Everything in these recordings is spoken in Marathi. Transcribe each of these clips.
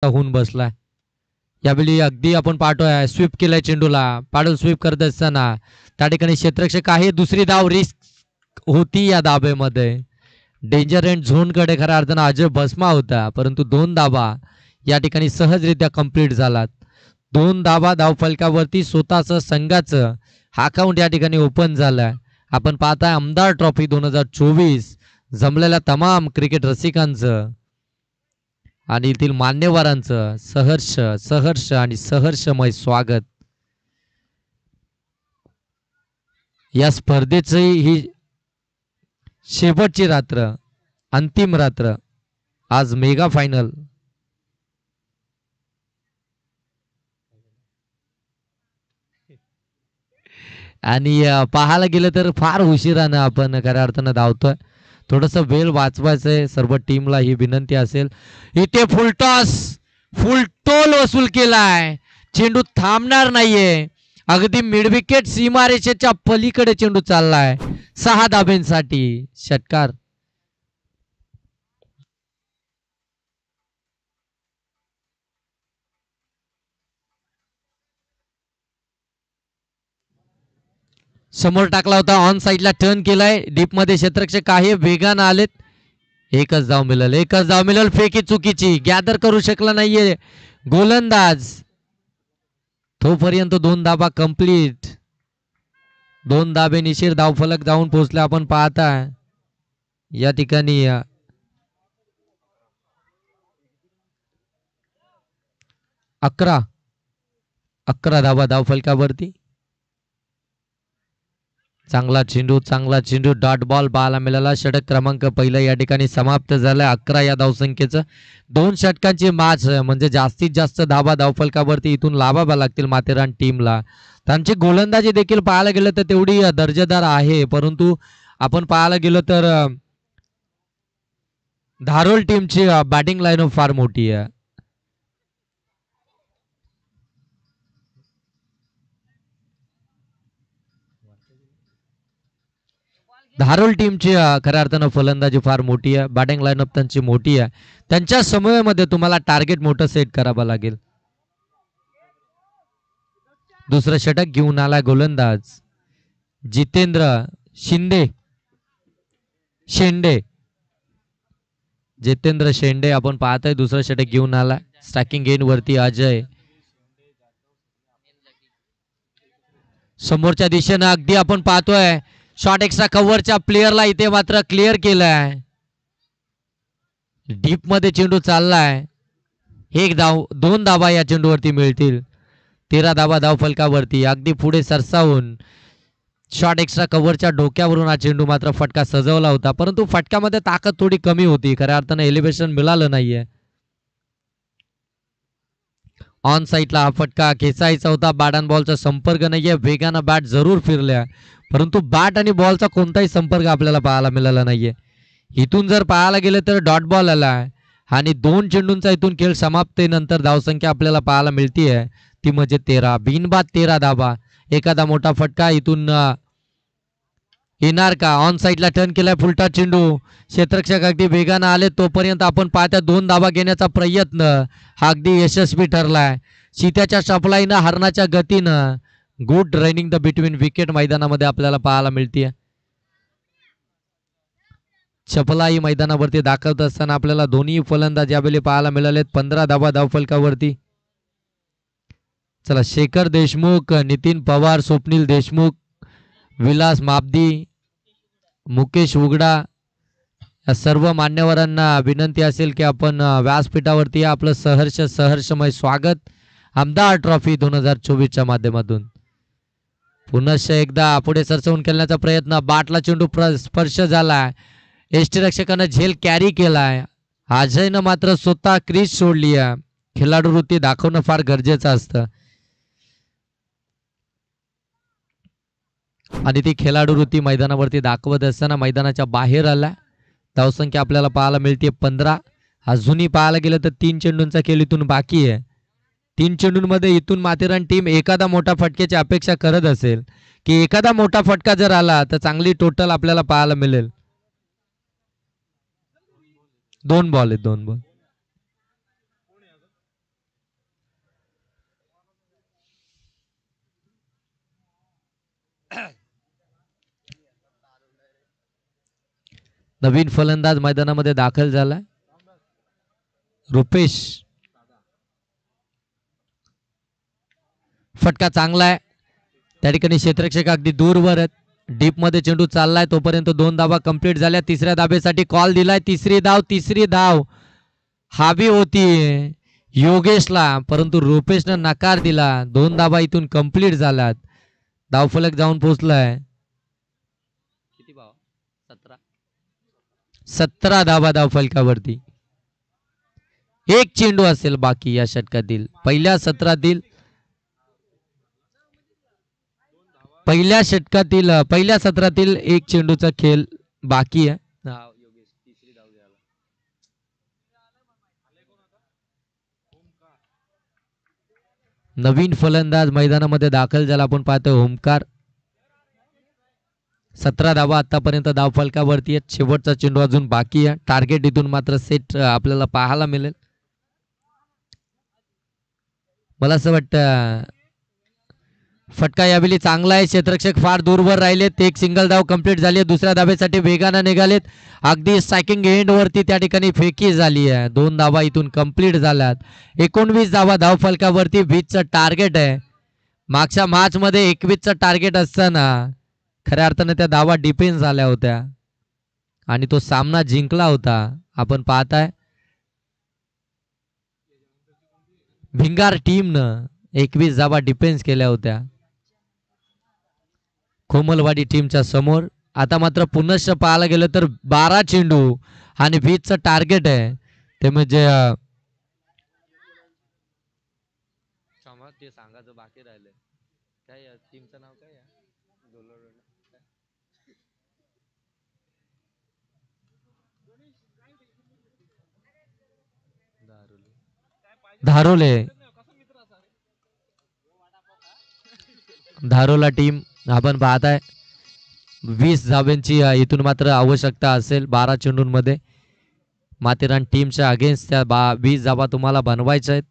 होऊन बसलाय. यावेळी अगदी आपण पाहतोय स्वीप केलाय चेंडूला. पाडून स्वीप करत असताना त्या ठिकाणी क्षेत्ररक्षक आहे. दुसरी धाव रिस्क होती या धाबेमध्ये. डेंजर एंड झोन कडे खऱ्या अर्थानं अजय भस्मा होता, परंतु 2 धाबा या ठिकाणी सहजरित्या कंप्लीट झालात. 2 धाबा धावफलकावरती स्वतःच संघाचं हा अकाउंट या ठिकाणी ओपन झालाय. आपण पाहताय आमदार ट्रॉफी 2024 जमलेल्या तमाम क्रिकेट रसिकांचं आणि येथील मान्यवरांचं सहर्ष आणि सहर्षमय स्वागत. या स्पर्धेची ही शेवटची रात्र, अंतिम रात्र. आज मेगा फायनल. आणि पाहायला गेलं तर फार उशिरानं आपण खऱ्या अर्थानं धावतोय. थोडस वेळ वाचवायचंय. सर्व टीमला ही विनंती असेल. इथे फुलटॉस, फुलटोल वसूल केलाय. चेंडू थांबणार नाहीये. अगदी मिडविकेट सीमारेषेच्या पलीकडे चेंडू चाललाय. 6 धाब्यांसाठी षटकार. समोर टाकला होता. ऑन साइडला टर्न केलाय. डीप मध्ये क्षेत्ररक्षक आहे. वेगानं आलेत. एकच धाव मिळेल. एकच धाव मिळेल. फेकी चुकीची. गॅदर करू शकला नाहीये गोलंदाज. तोपर्यंत 2 धाबा कंप्लीट. 2 धाबे निशीर धावफलक जाऊन पोहोचले. आपण पाहता या ठिकाणी 11 धाबा धावफलकावरती. चांगला चेंडू डॉट बॉल पाहायला मिळाला. षटक क्रमांक पहिला या ठिकाणी समाप्त झालाय. 11 या धावसंख्येचं 2 षटकांची मॅच म्हणजे जास्तीत जास्त धाबा धावफलकावरती इथून लावाव्या लागतील माथेरान टीमला. त्यांची गोलंदाजी देखील पाहायला गेलं तर तेवढी दर्जेदार आहे, परंतु आपण पाहायला गेलो तर धारोल टीमची बॅटिंग लाईनअप फार मोठी आहे. धारोल टीमची खऱ्या अर्थानं फलंदाजी फार मोठी आहे. बॅटिंग लाईनअप त्यांची मोठी आहे. त्यांच्या समूहामध्ये तुम्हाला टार्गेट मोठं सेट करावं लागेल. दुसरं षटक घेऊन आला गोलंदाज जितेंद्र शेंडे. जितेंद्र शेंडे आपण पाहतोय दुसरं षटक घेऊन आला. स्ट्रायकिंग गेन वरती अजय. समोरच्या दिशेनं अगदी आपण पाहतोय शॉट एक्स्ट्रा कव्हरच्या प्लेयरला इथे मात्र क्लिअर केलाय. डीप मध्ये चेंडू चाललाय. 2 धाबा या चेंडूवरती मिळतील. 13 धाबा धावफलकावरती. अगदी पुढे सरसावून शॉट एक्स्ट्रा कव्हरच्या डोक्यावरून हा चेंडू मात्र फटका सजवला होता, परंतु फटक्यामध्ये ताकद थोडी कमी होती. खऱ्या अर्थानं एलिव्हेशन मिळालं नाहीये. ऑन साइडला हा फटका खेचायचा होता. बॅट आणि बॉलचा संपर्क नाहीये. वेगानं बॅट जरूर फिरल्या, परंतु बॅट आणि बॉलचा कोणताही संपर्क आपल्याला पाहायला मिळाला नाहीये. इथून जर पाहायला गेलं तर डॉट बॉल आला आणि 2 चेंडूंचा इथून खेळ समाप्तीनंतर धावसंख्या आपल्याला पाहायला मिळतीये ती म्हणजे 13. बिनबाद 13 धाबा. एखादा मोठा फटका इथून येणार का? ऑन साइडला टर्न केलाय. फुलटा चेंडू. क्षेत्ररक्षक अगदी वेगानं आले. तोपर्यंत आपण पाहता 2 धाबा घेण्याचा प्रयत्न हा अगदी यशस्वी ठरलाय. शित्याच्या सप्लाईनं हरणाच्या गतीनं good running the between wicket मैदानामध्ये आपल्याला पाहायला मिळते. चपलाई मैदानावरती दाखवत असताना आपल्याला दोन्ही फलंदाज यावेळी पाहायला मिळालेत. 15 धाबा धावफलकावरती. चला, शेखर देशमुख, नितीन पवार, स्वप्नील देशमुख, विलास माबदी, मुकेश उगडा या सर्व मान्यवरांना विनंती असेल की आपण व्यासपीठावरती आपलं सहर्षमय स्वागत आमदार ट्रॉफी 2024च्या माध्यमातून. पुनश्च एकदा पुढे सरसवून खेळण्याचा प्रयत्न. बाटला चेंडू स्पर्श झालाय. यष्टीरक्षकानं झेल कॅरी केलाय. अजयनं मात्र स्वतः क्रीज सोडली आहे. खेळाडू वृत्ती दाखवणं फार गरजेचं असतं आणि ती खेळाडू वृत्ती मैदानावरती दाखवत असताना मैदानाच्या बाहेर आला. धावसंख्या आपल्याला पाहायला मिळते 15. अजूनही पाहायला गेलं तर 3 चेंडूंचा खेळ इथून बाकी आहे. 3 चेंडूंमध्ये इथून माथेरान टीम एखादा मोठा फटक्याची अपेक्षा करत असेल की एखादा मोठा फटका जर आला तर चांगली टोटल आपल्याला पाहायला मिळेल. 2 बॉल आहेत. 2 बॉल. नवीन फलंदाज मैदानामध्ये दाखल झालाय रुपेश. फटका चांगला आहे. त्या ठिकाणी क्षेत्ररक्षक अगदी दूरवर आहेत. डीप मध्ये चेंडू चाललाय तोपर्यंत 2 धावा कंप्लीट झाल्या. तिसऱ्या धाबेसाठी कॉल दिलाय. तिसरी धाव हवी होती योगेशला, परंतु रुपेशनं नकार दिला. 2 धावा इथून कंप्लीट झाल्यात. धावफलक जाऊन पोहोचलाय. किती भाव? 17 धावा धावफलकावरती. एक चेंडू असेल बाकी या षटकातील. पहिल्या सत्रातील एक चेंडूचा खेळ बाकी आहे. नवीन फलंदाज मैदानामध्ये दाखल झाला. आपण पाहतोय ओमकार. 17 धावा आतापर्यंत धावफलकावरती आहेत. शेवटचा चेंडू अजून बाकी आहे. टार्गेट इथून मात्र सेट आपल्याला पाहायला मिळेल. मला असं वाटतं फटका यावेळी चांगला आहे. क्षेत्ररक्षक फार दूरवर राहिलेत. एक सिंगल धाव कंप्लीट झाली आहे. दुसऱ्या धावेसाठी वेगानं निघालेत. अगदी स्ट्रायकिंग एंड वरती त्या ठिकाणी फेकी झाली आहे. 2 धावा इथून कंप्लीट झाल्यात. 19 धावा धावफलकावरती. 20चं टार्गेट आहे. मागच्या मॅच मध्ये 21चं टार्गेट असताना खऱ्या अर्थाने त्या धावा डिफेन्स झाल्या होत्या आणि तो सामना जिंकला होता. आपण पाहताय भिंगार टीमनं 21 धावा डिफेन्स केल्या होत्या कोमलवाडी टीमच्या समोर. आता मात्र पुनश्च पाहायला गेलं तर 12 चेंडू आणि 20चं टार्गेट आहे. ते म्हणजे ते सांगायचं बाकी राहिलंय. काय टीमचं नाव काय? धारोला टीम आपण पाहताय 20 धाब्यांची इथून मात्र आवश्यकता असेल 12 चेंडूंमध्ये. माथेरान टीमच्या अगेन्स्ट त्या 20 धाबा तुम्हाला बनवायच्या आहेत.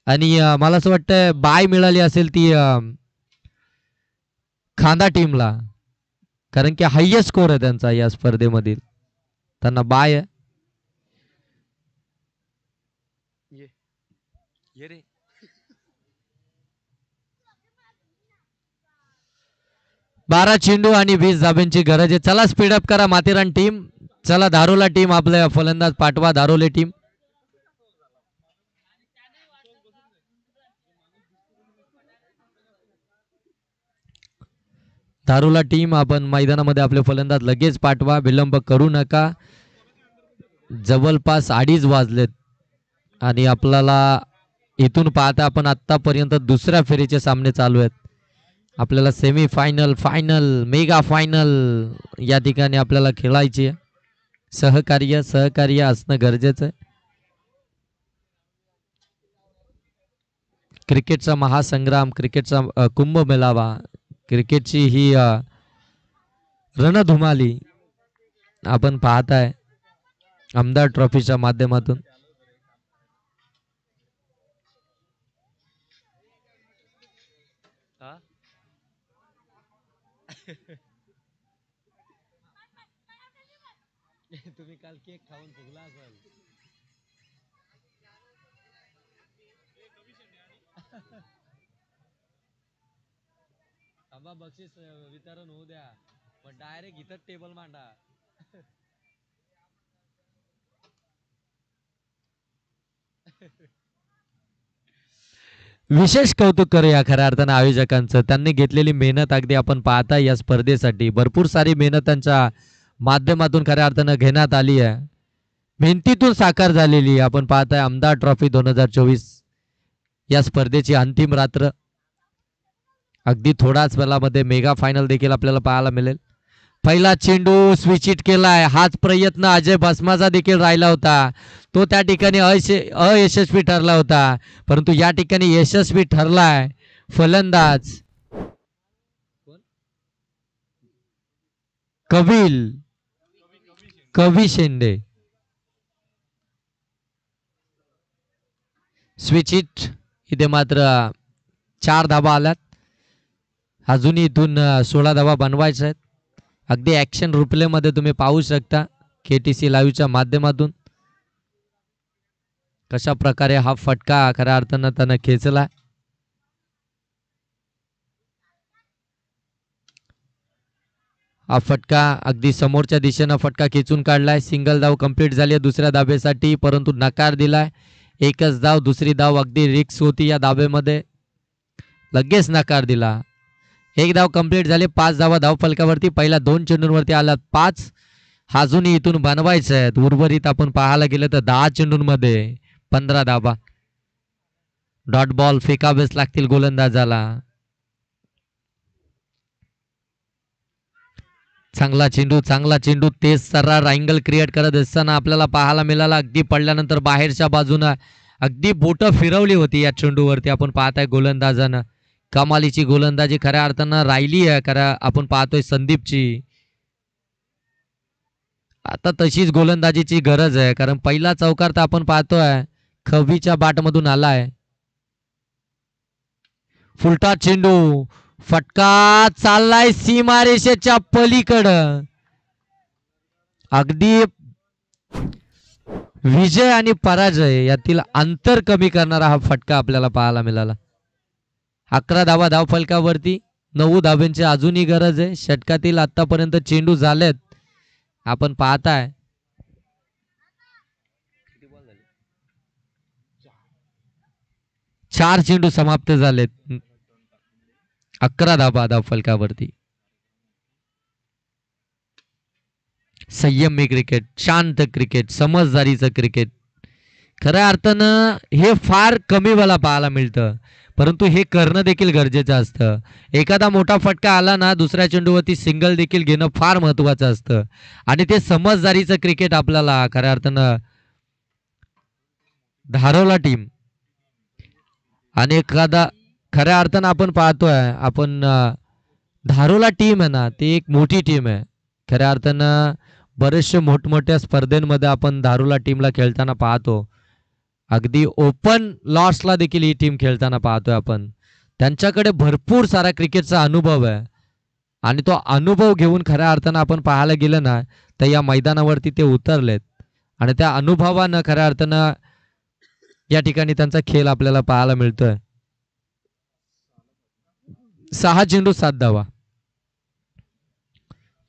आणि मला असं वाटतं बाय मिळाली असेल ती खांदा टीमला, कारण की हायएस्ट स्कोर आहे त्यांचा या स्पर्धेमधील. त्यांना बाय आहे. 12 चेंडू आणि 20 धाब्यांची गरज आहे. चला स्पीडअप करा माथेरान टीम. चला धारोला टीम आपल्या फलंदाज पाठवा. धारोले टीम धारोला टीम आपण मैदानामध्ये आपले फलंदाज लगेच पाठवा. विलंब करू नका. जवळपास 2:30 वाजलेत आणि आपल्याला इथून पाहता आपण आतापर्यंत दुसऱ्या फेरीचे सामने चालू आहेत. आपल्याला semi final, final, mega final या ठिकाणी आपल्याला खेळायची आहे. सहकार्य असणं गरजेचं आहे. क्रिकेटचा महासंग्राम, क्रिकेटचा कुंभ मेळावा, क्रिकेटची ही रणधुमाली आपण पाहताय आमदार ट्रॉफीच्या माध्यमातून. तुम्ही काल केक खाऊन फुगला असाल. थांबा बक्षीस वितरण होऊ द्या, पण डायरेक्ट इथंच टेबल मांडा. विशेष कौतुक करूया खऱ्या अर्थानं आयोजकांचं. त्यांनी घेतलेली मेहनत अगदी आपण पाहता या स्पर्धेसाठी भरपूर सारी मेहनत त्यांच्या माध्यमातून खऱ्या अर्थानं घेण्यात आली आहे. मेहनतीतून साकार झालेली आपण पाहताय आमदार ट्रॉफी 2024 या स्पर्धेची अंतिम रात्र. अगदी थोड्याच वेळामध्ये मेगा फायनल देखील आपल्याला पाहायला मिळेल. पहिला चेंडू स्विच हिट केलाय. हाच प्रयत्न अजय भस्माचा देखील राहिला होता. तो त्या ठिकाणी अयशस्वी ठरला होता, परंतु या ठिकाणी यशस्वी ठरलाय फलंदाज कवी शेंडे. स्विच हिट इथे मात्र 4 धाबा आल्यात अजूनही इथून 16 धावा बनवायच्या आहेत. अगदी ॲक्शन रिप्लेमध्ये तुम्ही पाहू शकता KTC लाईव्हच्या माध्यमातून कशा प्रकारे हा फटका खऱ्या अर्थानं त्यानं खेचला. हा फटका अगदी समोरच्या दिशेनं फटका खेचून काढलाय. सिंगल धाव कंप्लीट झाली आहे दुसऱ्या धाबेसाठी, परंतु नकार दिलाय. एकच धाव, दुसरी धाव अगदी रिक्स होती या धाबेमध्ये, लगेच नकार दिला. एक धाव कंप्लीट झाले. 5 धावा धाव फलकावरती. पहिल्या 2 चेंडूंवरती आला 5. अजूनही इथून बनवायचं आहेत. उर्वरित आपण पाहायला गेलं तर 10 चेंडूंमध्ये 15 धावा. डॉट बॉल फेकावेच लागतील गोलंदाजाला. चांगला चेंडू तेज सर्रार अँगल क्रिएट करत असताना आपल्याला पाहायला मिळाला. अगदी पडल्यानंतर बाहेरच्या बाजूनं अगदी बोटं फिरवली होती या चेंडूवरती. आपण पाहताय गोलंदाजानं कमालीची गोलंदाजी खऱ्या अर्थानं राहिली आहे. खरं आपण पाहतोय संदीपची आता तशीच गोलंदाजीची गरज आहे, कारण पहिला चौकार तर आपण पाहतोय खवीच्या बाटमधून आलाय. फुलटा चेंडू, फटका चाललाय सीमारेषेच्या पलीकडं. अगदी विजय आणि पराजय यातील अंतर कमी करणारा हा फटका आपल्याला पाहायला मिळाला. 11 धावा धाव फलकावरती, 9 धाब्यांची अजूनही गरज आहे. षटकातील आतापर्यंत चेंडू झालेत आपण पाहताय. 4 चेंडू समाप्त झालेत. 11 धाबा धाव फलकावरती. संयमी क्रिकेट, शांत क्रिकेट, समजदारीचं क्रिकेट. खऱ्या अर्थानं हे फार कमी वेळा पाहायला मिळतं, परंतु हे करणं देखील गरजेचं असतं. एखादा मोठा फटका आला ना, दुसऱ्या चेंडूवरती सिंगल देखील घेणं फार महत्वाचं असतं आणि ते समजदारीचं क्रिकेट आपल्याला खऱ्या अर्थानं धारवला टीम. आणि एखादा खऱ्या अर्थानं आपण पाहतोय आपण धारोला टीम आहे ना, ती एक मोठी टीम आहे. खऱ्या अर्थानं बरेचसे मोठमोठ्या स्पर्धेमध्ये आपण धारोला टीमला खेळताना पाहतो. अगदी ओपन लॉर्ड्सला देखील ही टीम खेळताना पाहतोय आपण. त्यांच्याकडे भरपूर सारा क्रिकेटचा अनुभव आहे आणि तो अनुभव घेऊन खऱ्या अर्थानं आपण पाहायला गेलं ना, तर या मैदानावरती ते उतरलेत आणि त्या अनुभवानं खऱ्या अर्थानं या ठिकाणी त्यांचा खेळ आपल्याला पाहायला मिळतोय. 6 चेंडू 7 धावा.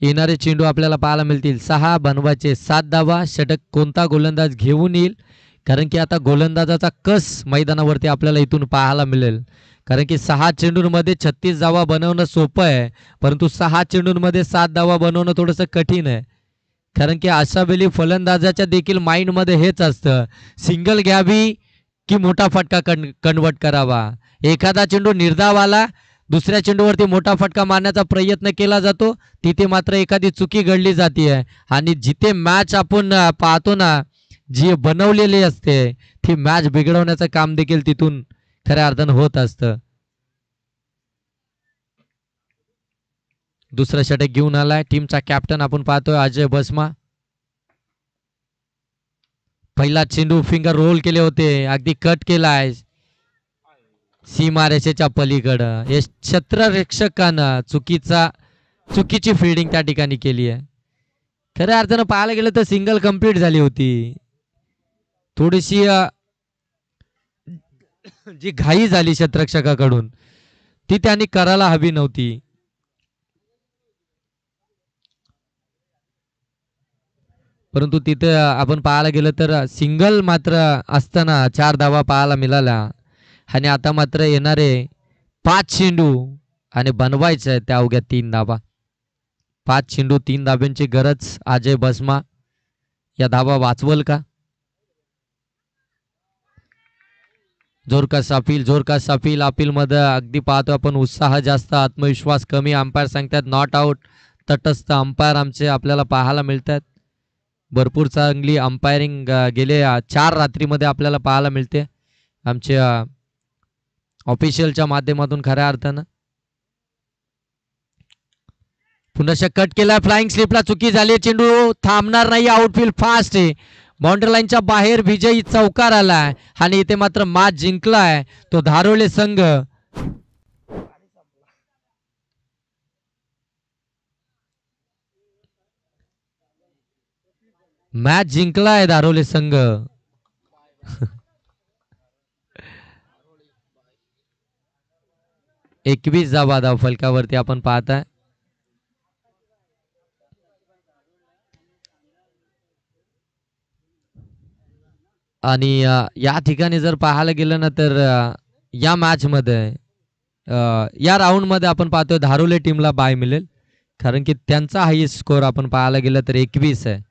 येणारे चेंडू आपल्याला पाहायला मिळतील. 6 बनवायचे, 7 धावा. षटक कोणता गोलंदाज घेऊन येईल, कारण की आता गोलंदाजाचा कस मैदानावरती आपल्याला इथून पाहायला मिळेल. कारण की 6 चेंडूंमध्ये 36 धावा बनवणं सोपं आहे, परंतु 6 चेंडूंमध्ये 7 धावा बनवणं थोडंसं कठीण आहे. कारण की अशा वेळी फलंदाजाच्या देखील माइंडमध्ये हेच असतं, सिंगल घ्यावी की मोठा फटका कन्वर्ट करावा. एखादा चेंडू निर्धाव आला, दुसऱ्या चेंडूवरती मोठा फटका मारण्याचा प्रयत्न केला जातो, तिथे मात्र एखादी चुकी घडली जाते आणि जिथे मॅच आपण पाहतो ना, जी बनवलेली असते ती मॅच बिघडवण्याचं काम देखील तिथून खऱ्या अर्थानं होत असतं. दुसरं षटक घेऊन आलाय टीमचा कॅप्टन आपण पाहतोय अजय बसमा. पहिला चेंडू फिंगर रोल केले होते, अगदी कट केलाय सीमारेषेच्या पलीकडं. हे क्षेत्ररक्षकानं चुकीची फिल्डिंग त्या ठिकाणी केली आहे. खऱ्या अर्थानं पाहायला गेलं तर सिंगल कंप्लीट झाली होती. थोडीशी जी घाई झाली क्षेत्ररक्षकाकडून ती त्यांनी करायला हवी नव्हती. परंतु तिथे आपण पाहायला गेलं तर सिंगल मात्र असताना 4 धावा पाहायला मिळाल्या आणि आता मात्र येणारे 5 चेंडू आणि बनवायचं आहे त्या अवघ्या 3 धावा. 5 चेंडू 3 धाब्यांची गरज. अजय बसमा या धावा वाचवल का? जोरकस अपील मध्ये अगदी पाहतो आपण उत्साह जास्त, आत्मविश्वास कमी. अंपायर सांगतात नॉट आउट. तटस्थ अंपायर आमचे आपल्याला पाहायला मिळतात. भरपूर चांगली अंपायरिंग गेल्या 4 रात्रीमध्ये आपल्याला पाहायला मिळते आमच्या ऑफिशियलच्या माध्यमातून. खऱ्या अर्थानं पुन्हा कट केला, फ्लाइंग स्लिपला चुकी झाली, चेंडू थांबणार नाही. आउटफील्ड फास्ट आहे, बाउंड्री लाईनच्या बाहेर विजयी चौकार आलाय आणि इथे मात्र मॅच जिंकलाय तो धारोळे संघ. मॅच जिंकलाय धारोली संघ. 21 धावा धावफलकावरती आपण पाहताय. आणि या ठिकाणी जर पाहायला गेलं ना तर या मॅच मध्ये या राऊंड मध्ये आपण पाहतोय धारोली टीमला बाय मिळेल, कारण की त्यांचा हायेस्ट स्कोर आपण पाहायला गेलं तर 21 आहे.